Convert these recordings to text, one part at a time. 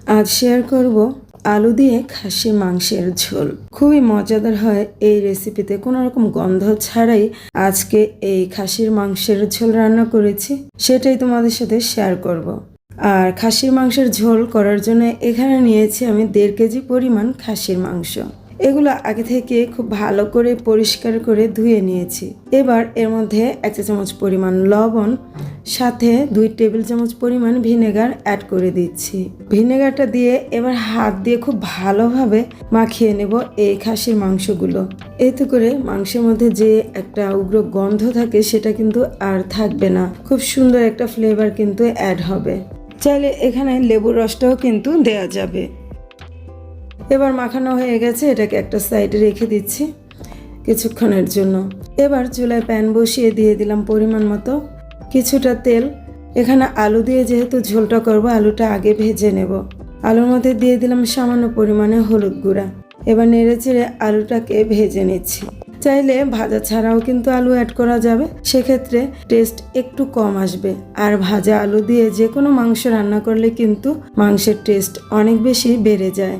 আজ শেয়ার করব আলু দিয়ে খাসির মাংসের ঝোল। খুবই মজাদার হয় এই রেসিপিতে, কোনো রকম গন্ধ ছাড়াই আজকে এই খাসির মাংসের ঝোল রান্না করেছি, সেটাই তোমাদের সাথে শেয়ার করব। আর খাসির মাংসের ঝোল করার জন্য এখানে নিয়েছি আমি 1.5 কেজি পরিমাণ খাসির মাংস। এগুলো আগে থেকে খুব ভালো করে পরিষ্কার করে ধুয়ে নিয়েছি। এবার এর মধ্যে 1 চা চামচ পরিমাণ লবণ, সাথে 2 টেবিল চামচ পরিমাণ ভিনেগার অ্যাড করে দিচ্ছি। ভিনেগারটা দিয়ে এবার হাত দিয়ে খুব ভালোভাবে মাখিয়ে নেব এই খাসির মাংসগুলো। এতে করে মাংসের মধ্যে যে একটা উগ্র গন্ধ থাকে সেটা কিন্তু আর থাকবে না, খুব সুন্দর একটা ফ্লেভার কিন্তু অ্যাড হবে। চাইলে এখানে লেবুর রসটাও কিন্তু দেয়া যাবে। এবার মাখানো হয়ে গেছে, এটাকে একটা সাইডে রেখে দিচ্ছি কিছুক্ষণের জন্য। এবার চুলায় প্যান বসিয়ে দিয়ে দিলাম পরিমাণ মতো কিছুটা তেল। এখানে আলু দিয়ে যেহেতু ঝোলটা করব, আলুটা আগে ভেজে নেব। আলুর মধ্যে দিয়ে দিলাম সামান্য পরিমাণে হলুদ গুঁড়া। এবার নেড়ে চেড়ে আলুটাকে ভেজে নিচ্ছি। চাইলে ভাজা ছাড়াও কিন্তু আলু অ্যাড করা যাবে, সেক্ষেত্রে টেস্ট একটু কম আসবে। আর ভাজা আলু দিয়ে যে কোনো মাংস রান্না করলে কিন্তু মাংসের টেস্ট অনেক বেশি বেড়ে যায়।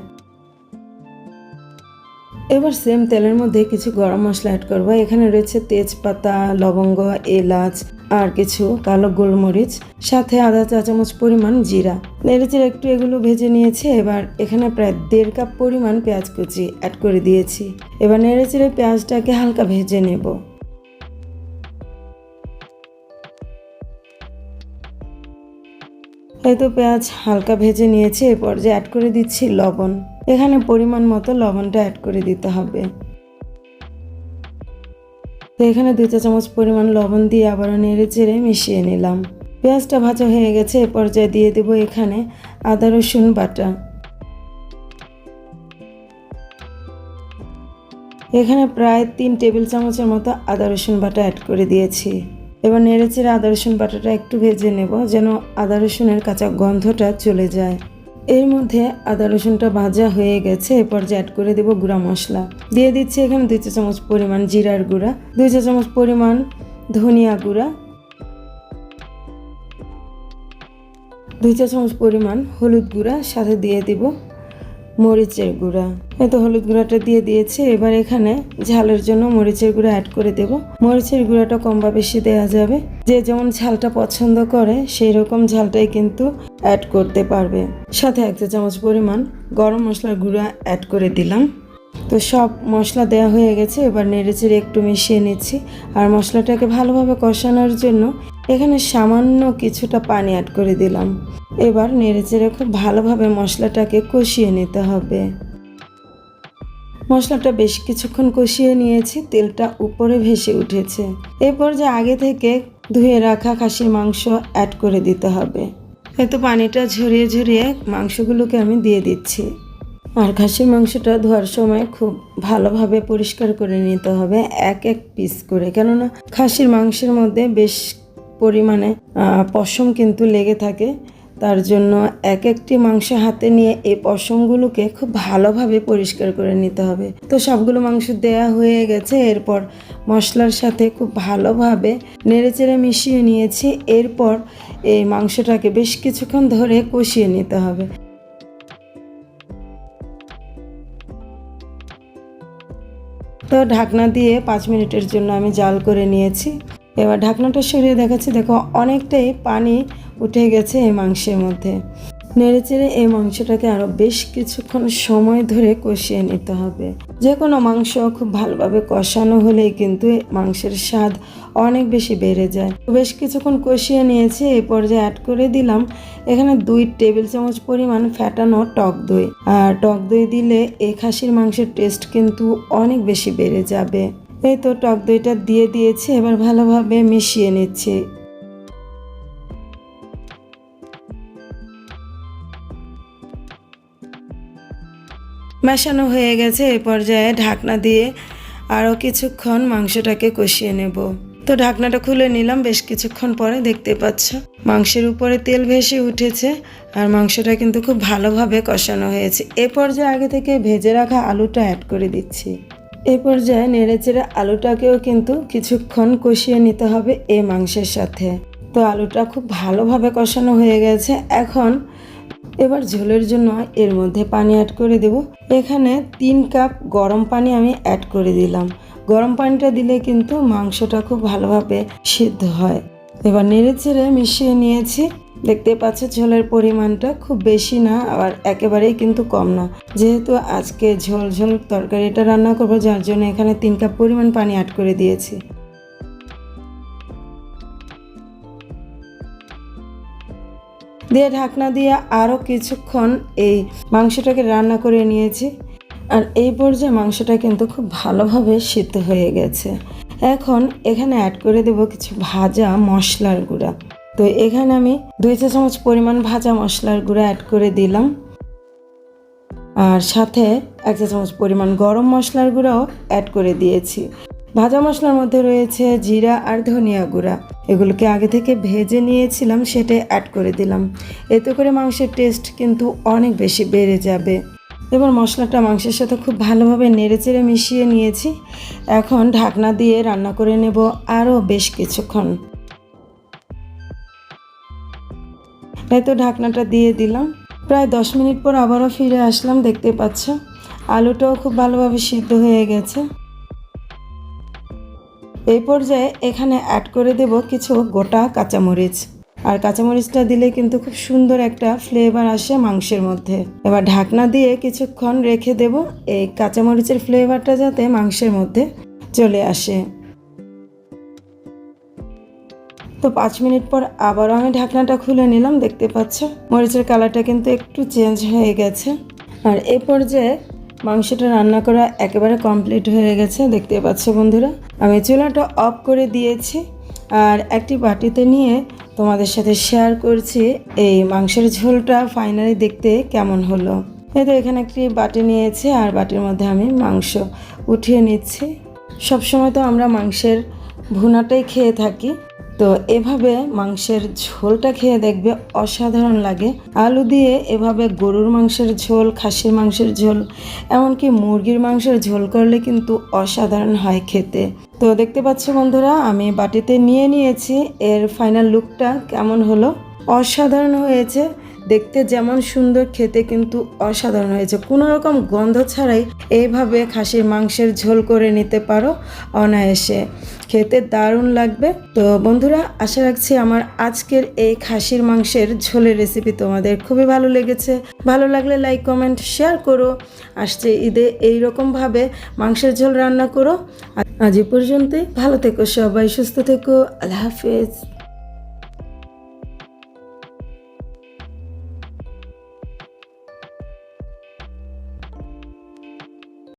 এবার সেম তেলের মধ্যে কিছু গরম মশলা অ্যাড করবো। এখানে রয়েছে তেজপাতা, লবঙ্গ, এলাচ আর কিছু কালো গোলমরিচ, সাথে আধা চা চামচ পরিমাণ জিরা। নেড়েচেড়ে একটু এগুলো ভেজে নিয়েছি। এবার এখানে প্রায় 1.5 কাপ পরিমাণ পেঁয়াজ কুচি অ্যাড করে দিয়েছি। এবার নেড়েচেড়ে পেঁয়াজটাকে হালকা ভেজে নেব। এই তো পেঁয়াজ হালকা ভেজে নিয়েছি। এই পর্যায়ে অ্যাড করে দিচ্ছি লবণ। এখানে পরিমাণ মতো লবণটা অ্যাড করে দিতে হবে। তো এখানে 2 চা চামচ পরিমাণ লবণ দিয়ে আবারও নেড়ে চেড়ে মিশিয়ে নিলাম। পেঁয়াজটা ভাজা হয়ে গেছে। এ পর্যায়ে দিয়ে দেবো এখানে আদা রসুন বাটা। এখানে প্রায় 3 টেবিল চামচের মতো আদা রসুন বাটা অ্যাড করে দিয়েছি। এবার নেড়ে চেড়ে আদা রসুন বাটাটা একটু ভেজে নেব, যেন আদা রসুনের কাঁচা গন্ধটা চলে যায়। এর মধ্যে আদা রসুনটা ভাজা হয়ে গেছে। এ পর্যায়ে অ্যাড করে দেব গুঁড়া মশলা। দিয়ে দিচ্ছি এখানে 2 চা চামচ পরিমাণ জিরার গুঁড়া, 2 চা চামচ পরিমাণ ধনিয়া গুঁড়া, 2 চা চামচ পরিমাণ হলুদ গুঁড়া, সাথে দিয়ে দিব মরিচের গুঁড়া। এই তো হলুদ গুঁড়াটা দিয়ে দিয়েছি। এবার এখানে ঝালের জন্য মরিচের গুঁড়া অ্যাড করে দেব। মরিচের গুঁড়াটা কম বা বেশি দেওয়া যাবে, যে যেমন ঝালটা পছন্দ করে সেই রকম ঝালটাই কিন্তু অ্যাড করতে পারবে। সাথে 1 চা চামচ পরিমাণ গরম মশলার গুঁড়া অ্যাড করে দিলাম। তো সব মশলা দেওয়া হয়ে গেছে। এবার নেড়েচেড়ে একটু মিশিয়ে নিচ্ছি। আর মশলাটাকে ভালোভাবে কষানোর জন্য এখানে সামান্য কিছুটা পানি অ্যাড করে দিলাম। এবার নেড়েচেড়ে খুব ভালোভাবে মশলাটাকে কষিয়ে নিতে হবে। মশলাটা বেশ কিছুক্ষণ কষিয়ে নিয়েছি, তেলটা উপরে ভেসে উঠেছে। এরপর যে আগে থেকে ধুয়ে রাখা খাসির মাংস অ্যাড করে দিতে হবে। এতো পানিটা ঝরিয়ে ঝরিয়ে মাংসগুলোকে আমি দিয়ে দিচ্ছি। আর খাসির মাংসটা ধোয়ার সময় খুব ভালোভাবে পরিষ্কার করে নিতে হবে, এক এক পিস করে, কেননা খাসির মাংসের মধ্যে বেশ পরিমাণে পশম কিন্তু লেগে থাকে। তার জন্য এক একটি মাংস হাতে নিয়ে এই পশমগুলোকে খুব ভালোভাবে পরিষ্কার করে নিতে হবে। তো সবগুলো মাংস দেয়া হয়ে গেছে। এরপর মশলার সাথে খুব ভালোভাবে নেড়েচেড়ে মিশিয়ে নিয়েছি। এরপর এই মাংসটাকে বেশ কিছুক্ষণ ধরে কষিয়ে নিতে হবে। তো ঢাকনা দিয়ে 5 মিনিটের জন্য আমি জাল করে নিয়েছি। এবার ঢাকনাটা সরিয়ে দেখাচ্ছি। দেখো অনেকটাই পানি উঠে গেছে এই মাংসের মধ্যে। নেড়েচেড়ে এই মাংসটাকে আরও বেশ কিছুক্ষণ সময় ধরে কষিয়ে নিতে হবে। যে কোনো মাংস খুব ভালোভাবে কষানো হলেই কিন্তু মাংসের স্বাদ অনেক বেশি বেড়ে যায়। বেশ কিছুক্ষণ কষিয়ে নিয়েছি। এই পর্যায়ে অ্যাড করে দিলাম এখানে 2 টেবিল চামচ পরিমাণ ফ্যাটানো টক দই। আর টক দই দিলে এই খাসির মাংসের টেস্ট কিন্তু অনেক বেশি বেড়ে যাবে। এই তো টক দইটা দিয়ে দিয়েছি। এবার ভালোভাবে মিশিয়ে নিচ্ছি। মেশানো হয়ে গেছে। এই পর্যায়ে ঢাকনা দিয়ে আরও কিছুক্ষণ মাংসটাকে কষিয়ে নেব। তো ঢাকনাটা খুলে নিলাম। বেশ কিছুক্ষণ পরে দেখতে পাচ্ছ মাংসের উপরে তেল ভেসে উঠেছে আর মাংসটা কিন্তু খুব ভালোভাবে কষানো হয়েছে। এ পর্যায়ে আগে থেকে ভেজে রাখা আলুটা অ্যাড করে দিচ্ছি। এই পর্যায়ে নেড়েচেড়ে আলুটাকেও কিন্তু কিছুক্ষণ কষিয়ে নিতে হবে এই মাংসের সাথে। তো আলুটা খুব ভালোভাবে কষানো হয়ে গেছে। এখন এবার ঝোলের জন্য এর মধ্যে পানি অ্যাড করে দেব। এখানে 3 কাপ গরম পানি আমি অ্যাড করে দিলাম। গরম পানিটা দিলে কিন্তু মাংসটা খুব ভালোভাবে সিদ্ধ হয়। এবার নেড়েচেড়ে মিশিয়ে নিয়েছি। দেখতে পাচ্ছ ঝোলের পরিমাণটা খুব বেশি না, আবার একেবারেই কিন্তু কম না। যেহেতু আজকে ঝোল ঝোল তরকারিটা রান্না করব, যার জন্য এখানে 3 কাপ পরিমাণ পানি অ্যাড করে দিয়েছি। দিয়ে ঢাকনা দিয়ে আরও কিছুক্ষণ এই মাংসটাকে রান্না করে নিয়েছি। আর এই পর্যায়ে মাংসটা কিন্তু খুব ভালোভাবে সিদ্ধ হয়ে গেছে। এখন এখানে অ্যাড করে দেব কিছু ভাজা মশলার গুঁড়া। তো এখানে আমি 2 চা চামচ পরিমাণ ভাজা মশলার গুঁড়া অ্যাড করে দিলাম, আর সাথে 1 চা চামচ পরিমাণ গরম মশলার গুঁড়াও অ্যাড করে দিয়েছি। ভাজা মশলার মধ্যে রয়েছে জিরা আর ধনিয়া গুঁড়া, এগুলোকে আগে থেকে ভেজে নিয়েছিলাম, সেটাই অ্যাড করে দিলাম। এতে করে মাংসের টেস্ট কিন্তু অনেক বেশি বেড়ে যাবে। এবার মশলাটা মাংসের সাথে খুব ভালোভাবে নেড়েচেড়ে মিশিয়ে নিয়েছি। এখন ঢাকনা দিয়ে রান্না করে নেব আরও বেশ কিছুক্ষণ। তাই তো ঢাকনাটা দিয়ে দিলাম। প্রায় 10 মিনিট পর আবারও ফিরে আসলাম। দেখতে পাচ্ছ আলুটাও খুব ভালোভাবে সিদ্ধ হয়ে গেছে। এই পর্যায়ে এখানে অ্যাড করে দেব কিছু গোটা কাঁচামরিচ, আর কাঁচামরিচটা দিলে কিন্তু খুব সুন্দর একটা ফ্লেভার আসে মাংসের মধ্যে। এবার ঢাকনা দিয়ে কিছুক্ষণ রেখে দেব এই কাঁচামরিচের ফ্লেভারটা যাতে মাংসের মধ্যে চলে আসে। তো 5 মিনিট পর আবারও আমি ঢাকনাটা খুলে নিলাম। দেখতে পাচ্ছ মরিচের কালারটা কিন্তু একটু চেঞ্জ হয়ে গেছে। আর এই পর্যায়ে মাংসটা রান্না করা একেবারে কমপ্লিট হয়ে গেছে। দেখতে পাচ্ছ বন্ধুরা, আমি চুলাটা অফ করে দিয়েছি আর একটি বাটিতে নিয়ে তোমাদের সাথে শেয়ার করছি এই মাংসের ঝোলটা ফাইনালি দেখতে কেমন হলো। এই তো এখানে একটি বাটি নিয়েছি আর বাটির মধ্যে আমি মাংস উঠিয়ে নিচ্ছি। সবসময় তো আমরা মাংসের ভুনাটাই খেয়ে থাকি, তো এভাবে মাংসের ঝোলটা খেয়ে দেখবে অসাধারণ লাগে। আলু দিয়ে এভাবে গরুর মাংসের ঝোল, খাসির মাংসের ঝোল, এমনকি মুরগির মাংসের ঝোল করলে কিন্তু অসাধারণ হয় খেতে। তো দেখতে পাচ্ছ বন্ধুরা, আমি বাটিতে নিয়ে নিয়েছি। এর ফাইনাল লুকটা কেমন হলো? অসাধারণ হয়েছে দেখতে, যেমন সুন্দর খেতে কিন্তু অসাধারণ হয়েছে। কোনো রকম গন্ধ ছাড়াই এইভাবে খাসির মাংসের ঝোল করে নিতে পারো অনায়াসে, খেতে দারুণ লাগবে। তো বন্ধুরা, আশা রাখছি আমার আজকের এই খাসির মাংসের ঝোলের রেসিপি তোমাদের খুবই ভালো লেগেছে। ভালো লাগলে লাইক, কমেন্ট, শেয়ার করো। আসছে ঈদে এইরকমভাবে মাংসের ঝোল রান্না করো। আজ এ পর্যন্তই। ভালো থেকো সবাই, সুস্থ থেকো। আল্লাহ হাফেজ।